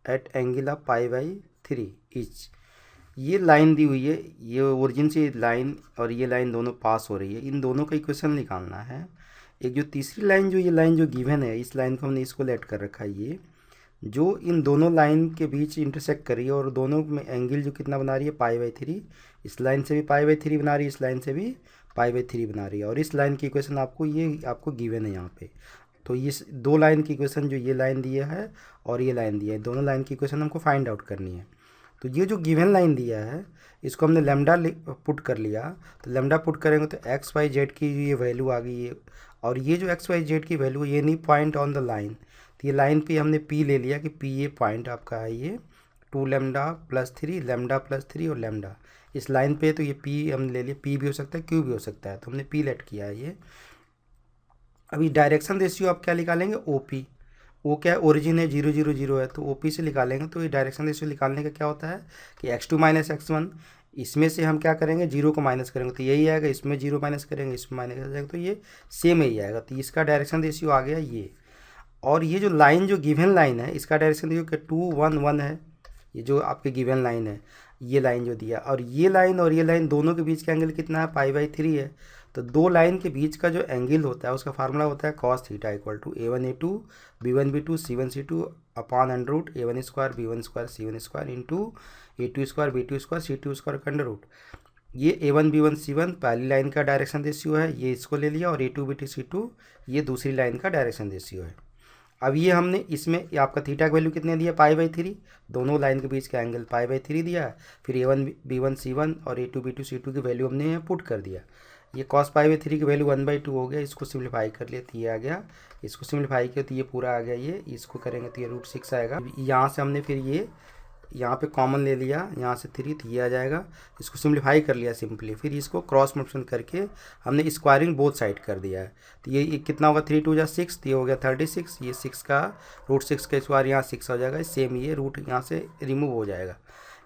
Speaker 1: at angle of π/3 each. ये लाइन दी हुई है, ये ओरिजिन से लाइन और ये लाइन दोनों पास हो रही है, इन दोनों का इक्वेशन निकालना है। एक जो तीसरी लाइन जो ये लाइन जो गिवन है, इस लाइन को हमने इसको लेट कर रखा है, ये जो इन दोनों लाइन के बीच इंटरसेक्ट कर रही है, और दोनों में एंगल जो कितना बना रही है, π/3। इस लाइन से भी π/3 बना रही है, इस लाइन से भी π/3 बना रही है, और इस लाइन की इक्वेशन आपको गिवन है यहाँ पे। तो ये दो लाइन की इक्वेशन जो ये लाइन दिया है और ये लाइन दिया है, दोनों लाइन की इक्वेशन हमको फाइंड आउट करनी है। तो ये जो गिवन लाइन दिया है इसको हमने लेमडा पुट कर लिया, तो लेमडा पुट करेंगे तो एक्स वाई जेड की ये वैल्यू आ गई है, और ये जो एक्स वाई जेड की वैल्यू ये नहीं पॉइंट ऑन द लाइन, तो ये लाइन पे हमने पी ले लिया कि पी ये पॉइंट आपका है, ये 2 लेमडा प्लस 3 लेमडा प्लस 3 और लेमडा इस लाइन पे। तो ये पी हमने ले लिया, पी भी हो सकता है क्यू भी हो सकता है, तो हमने पी लेट किया है ये। अभी डायरेक्शन रेशियो आप क्या निकालेंगे, ओपी, वो क्या है, ओरिजिन है 0 0 0 है, तो ओपी से निकालेंगे। तो ये डायरेक्शन रेशियो निकालने का क्या होता है कि x2 माइनस x1, इसमें से हम क्या करेंगे, 0 को माइनस करेंगे तो यही आएगा, इसमें 0 माइनस करेंगे इसमें माइनस कर जाएगा, तो ये सेम यही आएगा। तो इसका डायरेक्शन रेशियो आ गया ये। और ये जो लाइन जो गिवन लाइन है इसका डायरेक्शन रेशियो क्या 2 1 1 है, ये जो आपके गिवन लाइन है, ये लाइन जो दिया, और ये लाइन दोनों के बीच का एंगल कितना है, π/3 है। तो दो लाइन के बीच का जो एंगल होता है उसका फार्मूला होता है cos theta equal to A1 A2 B1 B2 C1 C2 upon under root A1 square B1 square C1 square into A2 square B2 square C2 square का अंडर रूट। ये A1 B1 C1 पहली line का direction ratio है, ये इसको ले लिया, और A2 B2 C2 ये दूसरी लाइन का डायरेक्शन रेशियो है। अब ये हमने इसमें ये आपका थीटा का वैल्यू कितने दिया, पाई/3, दोनों लाइन के बीच का एंगल पाई/3 दिया। फिर A1 B1 C1 और A2 B2 C2 की वैल्यू हमने पुट कर दिया। ये cos पाई/3 की वैल्यू 1/2 हो गया, इसको सिम्प्लीफाई कर लिया तो ये आ गया, इसको सिम्प्लीफाई किया तो ये पूरा आ गया, ये इसको करेंगे तो ये √6 आएगा। यहाँ से हमने फिर ये यहाँ पे कॉमन ले लिया, यहाँ से 3 तो ये आ जाएगा, इसको सिम्प्लीफाई कर लिया सिंपली। फिर इसको क्रॉस मल्टीप्लिकेशन करके हमने स्क्वायरिंग बोथ साइड कर दिया है। तो ये कितना होगा, 3 2 जा 6, तो ये हो गया 36। ये 6 का √6 का स्क्वायर यहाँ 6 हो जाएगा, सेम ये रूट यहाँ से रिमूव हो जाएगा।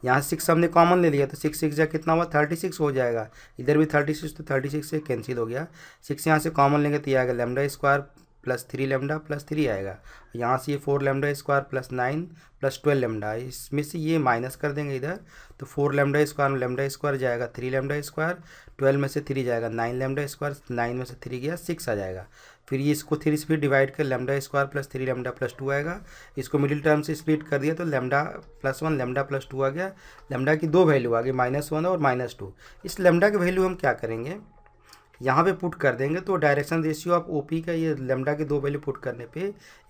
Speaker 1: यहाँ 6 हमने कॉमन ले लिया तो 6 6 जा कितना हुआ, 36 हो जाएगा। इधर भी 36 तो 36 से कैंसिल हो गया। 6 यहाँ से कॉमन लेंगे तो ये आएगा λ² प्लस 3 लैम्डा प्लस 3 आएगा। यहाँ से ये 4 λ² प्लस 9 प्लस 12 लैम्डा, इसमें से ये माइनस कर देंगे इधर, तो 4 λ² में λ² जाएगा 3 λ², 12 में से 3 जाएगा 9 λ², 9 में से 3 गया 6 आ जाएगा। फिर ये इसको 3 से फिर डिवाइड कर λ² प्लस 3 लैम्डा प्लस 2 आएगा। इसको मिडिल टर्म से स्प्लिट कर दिया तो λ+1 λ+2 आ गया। लैम्डा की दो वैल्यू आ गई, -1 और -2। इस लैम्डा की वैल्यू हम क्या करेंगे, यहाँ पे पुट कर देंगे तो डायरेक्शन रेशियो ऑफ ओपी का, ये लैम्डा की दो वैल्यू पुट करने पे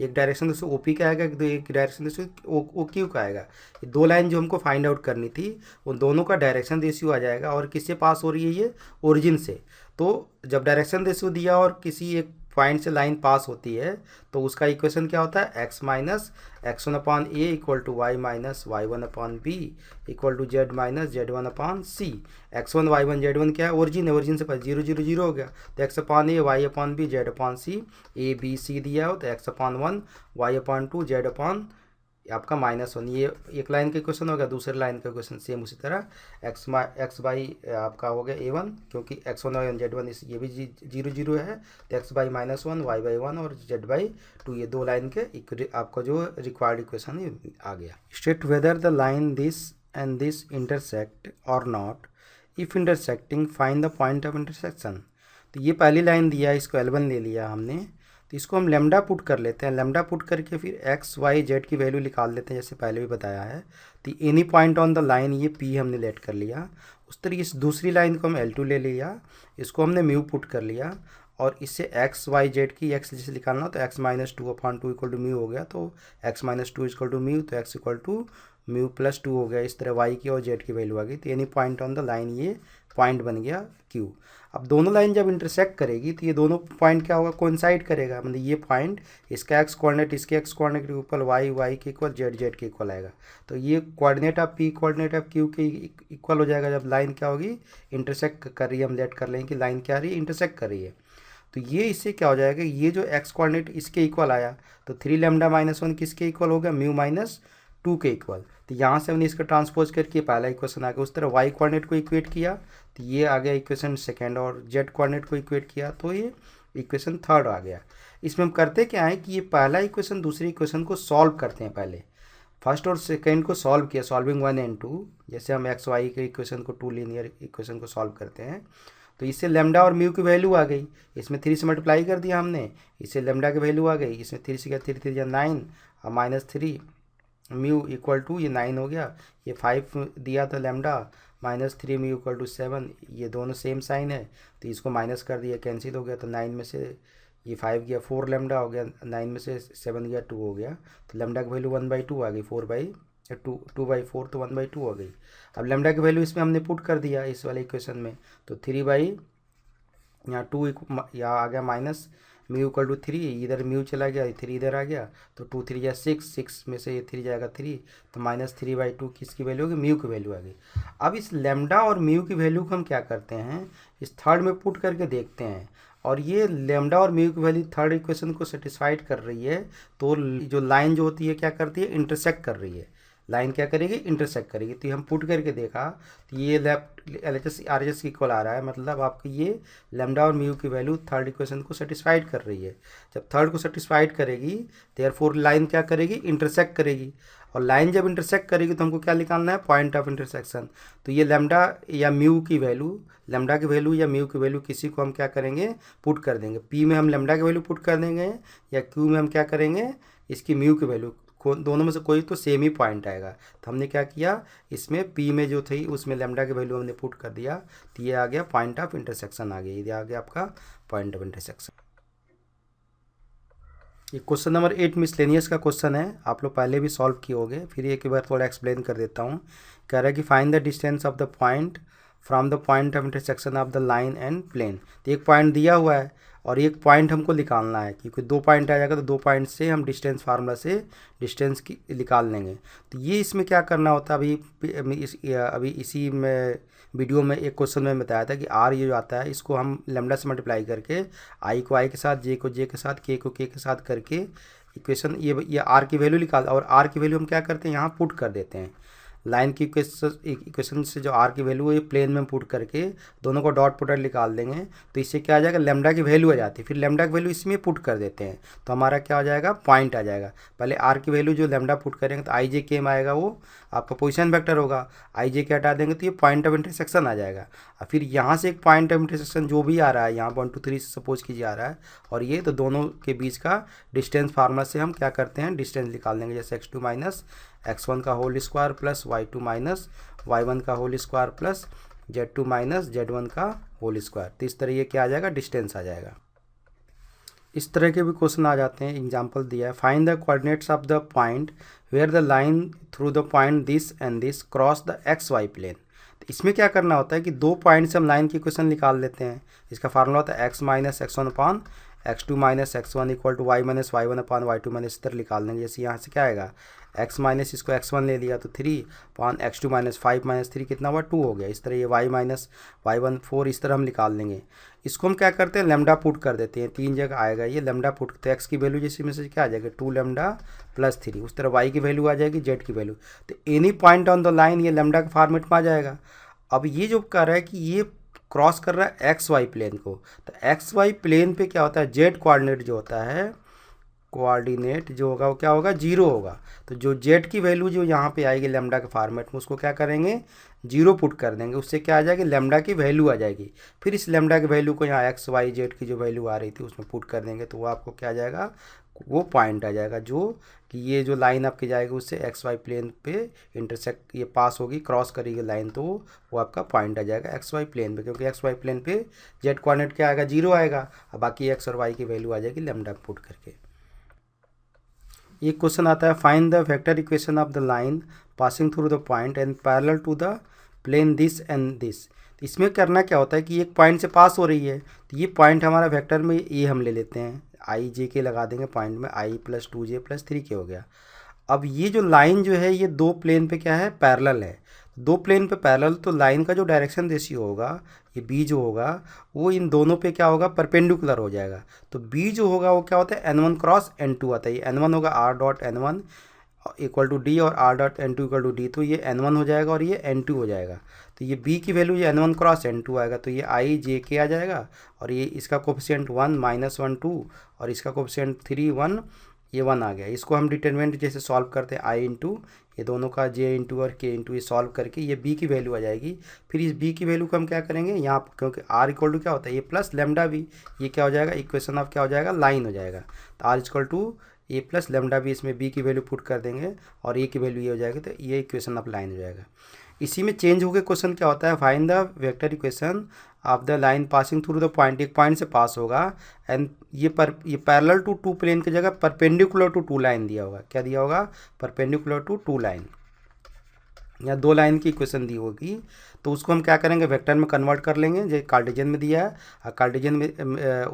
Speaker 1: एक डायरेक्शन रेशियो ओपी का आएगा, एक डायरेक्शन रेशियो ओ क्यू का आएगा। ये दो लाइन जो हमको फाइंड आउट करनी थी उन दोनों का डायरेक्शन रेशियो आ जाएगा। और किससे पास हो रही है, ये ओरिजिन से। तो जब डायरेक्शन रेशियो दिया और किसी एक पॉइंट से लाइन पास होती है तो उसका इक्वेशन क्या होता है, x minus x1/a equal to y minus y1/b equal to z minus z1/c। x1 y1 z1 क्या है, ओरिजिन है, ओरिजिन से पास 0 0 0 हो गया तो x/a y/b z/c, a b c दिया हो तो x/1 y/2 z/ आपका -1। ये एक लाइन का क्वेश्चन हो गया। दूसरे लाइन का क्वेश्चन सेम उसी तरह x बाई आपका हो गया a1, क्योंकि x1 और z1 ये भी 0 0 है तो x बाई -1 y/1 और z/2, ये दो लाइन के आपका जो रिक्वायर्ड इक्वेशन है आ गया। State whether the line this and this intersect और not, if intersecting find the point of intersection. तो ये पहली लाइन दिया, इसको L1 ले लिया हमने, तो इसको हम लैम्डा पुट कर लेते हैं। लैम्डा पुट करके फिर x y z की वैल्यू निकाल लेते हैं, जैसे पहले भी बताया है। तो any point on the line, ये p हमने लेट कर लिया। उस तरीके से दूसरी लाइन को हम L2 ले लिया, इसको हमने म्यू पुट कर लिया। और इससे x y z की x जैसे निकालना तो x-2/2 इक्वल टू म्यू हो गया, तो x-2 इक्वल टू म्यू, तो x equal to mu plus 2 हो गया। इस तरह y की और z की वैल्यू आ गई। तो any point on the line, ये पॉइंट बन गया Q। अब दोनों लाइन जब इंटरसेक्ट करेगी तो ये दोनों पॉइंट क्या होगा, कोइंसाइड करेगा। मतलब ये पॉइंट इसका x कोऑर्डिनेट इसके x कोऑर्डिनेट के इक्वल, y के इक्वल, z के इक्वल आएगा। तो ये coordinate of p coordinate of q के इक्वल हो जाएगा जब लाइन क्या होगी, इंटरसेक्ट कर रही है। हम लेट कर लेंगे कि लाइन क्या आ रही है, इंटरसेक्ट कर रही है। तो ये इससे क्या हो जाएगा, ये जो x कोऑर्डिनेट इसके इक्वल आया तो 3 λ-1 किसके इक्वल हो गया, म्यू -2 के इक्वल। तो यहाँ से हमने इसका ट्रांसपोज करके पहला इक्वेशन आ गया। उस तरह y कोऑर्डिनेट को इक्वेट किया तो ये आ गया इक्वेशन सेकेंड, और z कोऑर्डिनेट को इक्वेट किया तो ये इक्वेशन थर्ड आ गया। इसमें हम करते क्या है कि ये पहला इक्वेशन दूसरी इक्वेशन को सॉल्व करते हैं। पहले फर्स्ट और सेकेंड को सॉल्व किया, सॉल्विंग 1 and 2, जैसे हम x y के इक्वेशन को 2 लीनियर इक्वेशन को सॉल्व करते हैं। तो इससे लैम्डा और म्यू की वैल्यू आ गई, इसमें 3 से मल्टीप्लाई कर दिया हमने, इससे लैम्डा की वैल्यू आ गई। इसमें 3 से क्या, 3 3 9 और -3 म्यू इक्वल टू, ये 9 हो गया। ये 5 दिया था लैम्डा, -3 म्यू इक्वल टू 7, ये दोनों सेम साइन है तो इसको माइनस कर दिया, कैंसिल हो गया। तो 9 में से ये 5 गया, 4 लैम्डा हो गया, 9 में से 7 गया, 2 हो गया। तो लैम्डा की वैल्यू 1/2 आ गई, 2/4 तो 1/2 हो गई। अब लैम्डा की वैल्यू इसमें हमने पुट कर दिया इस वाले इक्वेशन में, तो 3 यहाँ 2 यहाँ आ गया माइनस म्यू इक्वल टू 3, इधर म्यू चला गया, 3 इधर आ गया, तो 2 3 या 6 में से ये 3 जाएगा 3, तो -3/2 किसकी वैल्यू होगी, म्यू की वैल्यू आ गई। अब इस लैम्डा और म्यू की वैल्यू को हम क्या करते हैं, इस थर्ड में पुट करके देखते हैं। और ये लैम्डा और म्यू की वैल्यू थर्ड इक्वेशन को सेटिस्फाइड कर रही है, तो जो लाइन जो होती है क्या करती है, इंटरसेक्ट कर रही है। लाइन क्या करेगी, इंटरसेक्ट करेगी। तो हम पुट करके देखा तो ये लेफ्ट LHS RHS इक्वल आ रहा है, मतलब आपकी ये लैम्डा और म्यू की वैल्यू थर्ड इक्वेशन को सेटिस्फाइड कर रही है। जब थर्ड को सेटिस्फाइड करेगी देयरफॉर लाइन क्या करेगी, इंटरसेक्ट करेगी। और लाइन जब इंटरसेक्ट करेगी तो हमको क्या निकालना है, पॉइंट ऑफ इंटरसेक्शन। तो ये लैम्डा या म्यू की वैल्यू, लैम्डा की वैल्यू या म्यू की वैल्यू किसी को हम क्या करेंगे, पुट कर देंगे। पी में हम लैम्डा की वैल्यू पुट कर देंगे या क्यू में हम क्या करेंगे, इसकी म्यू की वैल्यू, दोनों में से कोई तो सेम ही पॉइंट आएगा। तो हमने क्या किया, इसमें P में जो थी उसमें लैम्डा की वैल्यू हमने पुट कर दिया, तो ये आ गया पॉइंट ऑफ इंटरसेक्शन आ गया, ये आ गया आपका पॉइंट ऑफ इंटरसेक्शन। ये क्वेश्चन नंबर 8 मिसलेनियस का क्वेश्चन है, आप लोग पहले भी सॉल्व किए होंगे, फिर एक बार थोड़ा एक्सप्लेन कर देता हूँ। कह रहा है कि find the distance of the point from the point of intersection of the line and plane. तो एक पॉइंट दिया हुआ है और एक पॉइंट हमको निकालना है, क्योंकि 2 पॉइंट आ जाएगा तो 2 पॉइंट से हम डिस्टेंस फार्मूला से डिस्टेंस की निकाल लेंगे। तो ये इसमें क्या करना होता है, अभी इसी में वीडियो में एक क्वेश्चन में बताया था कि आर ये जो आता है इसको हम लेमडा से मल्टीप्लाई करके आई को आई के साथ, जे को जे के साथ, के को के के साथ करके इक्वेशन ये आर की वैल्यू निकाल, और आर की वैल्यू हम क्या करते हैं यहाँ पुट कर देते हैं। लाइन की इक्वेशन से जो आर की वैल्यू है ये प्लेन में पुट करके दोनों को डॉट प्रोडक्ट निकाल देंगे, तो इससे क्या आ जाएगा, लेमडा की वैल्यू आ जाती है। फिर लेमडा की वैल्यू इसमें पुट कर देते हैं तो हमारा क्या हो जाएगा, पॉइंट आ जाएगा। पहले आर की वैल्यू जो लेमडा पुट करेंगे तो आई जे के में आएगा, वो आपका पोजीशन वेक्टर होगा। आई जे के हटा देंगे तो ये पॉइंट ऑफ इंटरसेक्शन आ जाएगा। और फिर यहाँ से एक पॉइंट ऑफ इंटरसेक्शन जो भी आ रहा है, यहाँ 1 2 3 से सपोज कीजिए आ रहा है, और ये तो दोनों के बीच का डिस्टेंस फार्मूला से हम क्या करते हैं, डिस्टेंस निकाल देंगे। जैसे x2 माइनस x1 का whole square plus y2 minus y1 का whole square plus z2 minus z1 का होल स्क्वायर। तो इस तरह ये क्या आ जाएगा, डिस्टेंस आ जाएगा। इस तरह के भी क्वेश्चन आ जाते हैं। एग्जांपल दिया है, find the coordinates of the point where the line through the point this and this cross the x y plane. तो इसमें क्या करना होता है कि 2 पॉइंट से हम लाइन की इक्वेशन निकाल लेते हैं। इसका फार्मूला होता है x minus x one upon x2 minus x1 equal to y minus y1 upon y2 minus इस तरह निकाल देंगे। जैसे यहाँ से क्या आएगा, x माइनस इसको x1 ले लिया तो 3 अपॉन x2 माइनस 5 माइनस 3 कितना हुआ, 2 हो गया। इस तरह ये y माइनस y1 4 इस तरह हम निकाल लेंगे। इसको हम क्या करते हैं, लेमडा पुट कर देते हैं। 3 जगह आएगा ये लेमडा पुट, तो x की वैल्यू जैसे में से क्या आ जाएगा 2 लेमडा प्लस 3, उस तरह y की वैल्यू आ जाएगी, z की वैल्यू। तो any point on the line ये लेमडा के फॉर्मेट में आ जाएगा। अब ये जो कह रहा है कि ये क्रॉस कर रहा है एक्स वाई प्लेन को, तो एक्स वाई प्लेन पे क्या होता है, जेड कोऑर्डिनेट जो होता है, कोऑर्डिनेट जो होगा वो क्या होगा, 0 होगा। तो जो जेड की वैल्यू जो यहाँ पे आएगी लेमडा के फॉर्मेट में, उसको क्या करेंगे, 0 पुट कर देंगे। उससे क्या आ जाएगी, लेमडा की वैल्यू आ जाएगी। फिर इस लेमडा की वैल्यू को यहाँ एक्स वाई जेड की जो वैल्यू आ रही थी उसमें पुट कर देंगे, तो वो आपको क्या आ जाएगा, वो पॉइंट आ जाएगा। जो कि ये जो लाइन आपकी जाएगी उससे एक्स वाई प्लेन पे इंटरसेक्ट ये पास होगी, क्रॉस करेगी लाइन, तो वो आपका पॉइंट आ जाएगा एक्स वाई प्लेन पे, क्योंकि एक्स वाई प्लेन पे जेड कोऑर्डिनेट क्या आएगा, 0 आएगा, और बाकी एक्स और वाई की वैल्यू आ जाएगी लेमडा पुट करके। एक क्वेश्चन आता है, find the vector equation of the line passing through the point and parallel to the plane this and this. इसमें करना क्या होता है कि एक पॉइंट से पास हो रही है, तो ये पॉइंट हमारा वेक्टर में ये हम ले लेते हैं, आई जे के लगा देंगे पॉइंट में, आई प्लस 2j प्लस 3k हो गया। अब ये जो लाइन जो है ये 2 प्लेन पे क्या है, पैरेलल है। 2 प्लेन पे पैरेलल, तो लाइन का जो डायरेक्शन रेशियो होगा, ये बी जो होगा वो इन दोनों पे क्या होगा, परपेंडिकुलर हो जाएगा। तो बी जो होगा वो क्या होता है, n1 क्रॉस n2 आता है। ये n1 होगा r dot n1 equal to d और r dot n2 equal to d, तो ये n1 हो जाएगा और ये n2 हो जाएगा। तो ये b की वैल्यू ये n1 क्रॉस n2 आएगा, तो ये आई जे के आ जाएगा, और ये इसका कोफिशिएंट 1 माइनस 1 2 और इसका कोफिशिएंट 3 1, ये 1 आ गया। इसको हम डिटरमिनेंट जैसे सॉल्व करते हैं, आई इंटू ये दोनों का j इंटू और k इंटू, ये सॉल्व करके ये b की वैल्यू आ जाएगी। फिर इस b की वैल्यू को हम क्या करेंगे यहाँ, क्योंकि r इक्वल टू क्या होता है, ये प्लस लेमडा भी, ये क्या हो जाएगा, इक्वेशन ऑफ क्या हो जाएगा, लाइन हो जाएगा। तो r equal to a plus lambda b, इसमें b की वैल्यू पुट कर देंगे और a की वैल्यू ये हो जाएगी, तो ये इक्वेशन ऑफ लाइन हो जाएगा। इसी में चेंज होकर क्वेश्चन क्या होता है, find the vector equation of the line passing through the point, एक पॉइंट से पास होगा एंड ये पैरेलल टू 2 प्लेन की जगह परपेंडिकुलर टू 2 लाइन दिया होगा। क्या दिया होगा, परपेंडिकुलर टू 2 लाइन, या 2 लाइन की इक्वेशन दी होगी। तो उसको हम क्या करेंगे, वेक्टर में कन्वर्ट कर लेंगे। जो कार्टेशियन में दिया है, और कार्टेशियन में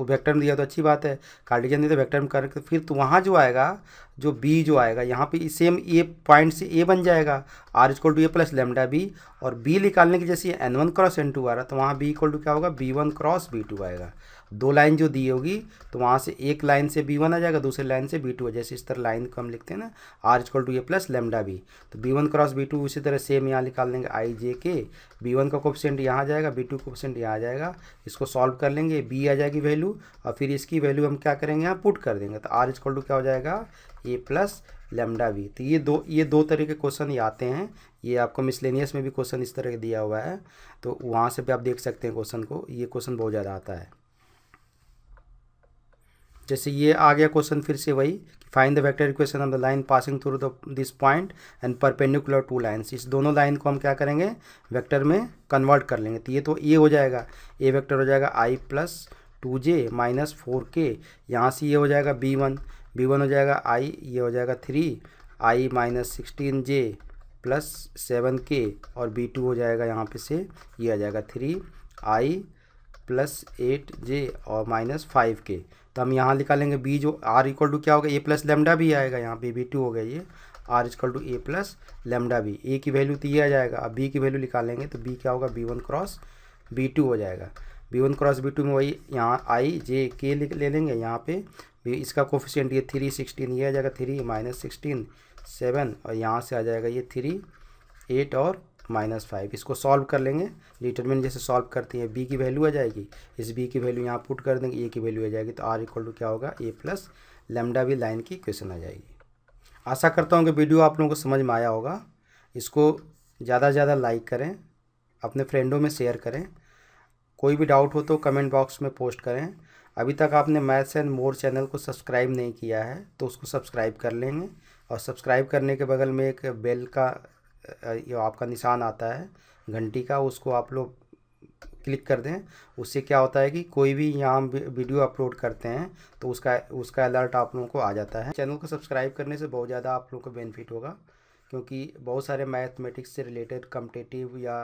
Speaker 1: वेक्टर में दिया तो अच्छी बात है, कार्टेशियन में तो वेक्टर में करके फिर तो वहाँ जो आएगा, जो बी जो आएगा यहाँ पे सेम ए पॉइंट से ए बन जाएगा, r equal to a plus lambda b, और बी निकालने की जैसे n1 क्रॉस n2 आ रहा, तो वहाँ बी इक्वल टू क्या होगा, b1 क्रॉस b2 आएगा। 2 लाइन जो दी होगी तो वहाँ से एक लाइन से b1 आ जाएगा, दूसरी लाइन से b2, जैसे इस तरह लाइन को हम लिखते हैं ना, r equal to a plus lambda b, तो b1 क्रॉस b2 उसी तरह सेम यहाँ निकाल लेंगे, आई जे के, b1 का कोफिशिएंट यहाँ आ जाएगा, b2 का कोफिशिएंट यहाँ आ जाएगा। इसको सॉल्व कर लेंगे, b आ जाएगी वैल्यू, और फिर इसकी वैल्यू हम क्या करेंगे, यहाँ पुट कर देंगे, तो आर इक्वल टू क्या हो जाएगा, ए प्लस लेमडा भी। तो ये दो तरह के क्वेश्चन ये आते हैं। ये आपको मिसलेनियस में भी क्वेश्चन इस तरह का दिया हुआ है, तो वहाँ से भी आप देख सकते हैं क्वेश्चन को, ये क्वेश्चन बहुत ज़्यादा आता है। जैसे ये आ गया क्वेश्चन फिर से वही, find the vector equation of the line passing through the this point and perpendicular 2 lines. इस दोनों लाइन को हम क्या करेंगे, वेक्टर में कन्वर्ट कर लेंगे। तो ये हो जाएगा, ए वेक्टर हो जाएगा आई प्लस 2j माइनस 4k, यहाँ से ये हो जाएगा b1, B1 हो जाएगा I, ये हो जाएगा 3I minus 16J plus 7K, और B2 हो जाएगा यहाँ पे से ये आ जाएगा 3I प्लस 8J और माइनस 5K। तो हम यहाँ निकालेंगे B जो R इक्वल टू क्या होगा, A प्लस लेमडा भी आएगा, यहाँ पे B2 हो गया ये R equal to A plus lambda b. A की वैल्यू तो ये आ जाएगा। अब B की वैल्यू निकालेंगे तो B क्या होगा, B1 क्रॉस B2 हो जाएगा। B1 क्रॉस B2 में वही यहाँ I J K ले लेंगे, यहाँ पे इसका कोफिशिएंट ये 3 16 ये आ जाएगा 3 माइनस 16 7, और यहाँ से आ जाएगा ये 3 8 और माइनस 5। इसको सॉल्व कर लेंगे, डिटरमिन जैसे सॉल्व करते हैं B की वैल्यू आ जाएगी, इस B की वैल्यू यहाँ पुट कर देंगे, A की वैल्यू आ जाएगी, तो R इक्वल टू क्या होगा, A प्लस लेमडा भी लाइन की इक्वेशन आ जाएगी। आशा करता हूँ कि वीडियो आप लोगों को समझ में आया होगा। इसको ज़्यादा से ज़्यादा लाइक करें, अपने फ्रेंडों में शेयर करें। कोई भी डाउट हो तो कमेंट बॉक्स में पोस्ट करें। अभी तक आपने मैथ्स एंड मोर चैनल को सब्सक्राइब नहीं किया है तो उसको सब्सक्राइब कर लेंगे, और सब्सक्राइब करने के बगल में एक बेल का ये आपका निशान आता है घंटी का, उसको आप लोग क्लिक कर दें। उससे क्या होता है कि कोई भी यहाँ वीडियो अपलोड करते हैं तो उसका अलर्ट आप लोगों को आ जाता है। चैनल को सब्सक्राइब करने से बहुत ज़्यादा आप लोगों को बेनिफिट होगा, क्योंकि बहुत सारे मैथमेटिक्स से रिलेटेड कॉम्पिटिटिव या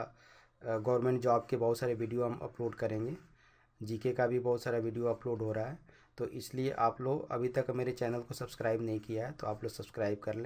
Speaker 1: गवर्नमेंट जॉब के बहुत सारे वीडियो हम अपलोड करेंगे। जीके का भी बहुत सारा वीडियो अपलोड हो रहा है, तो इसलिए आप लोग अभी तक मेरे चैनल को सब्सक्राइब नहीं किया है तो आप लोग सब्सक्राइब कर लें।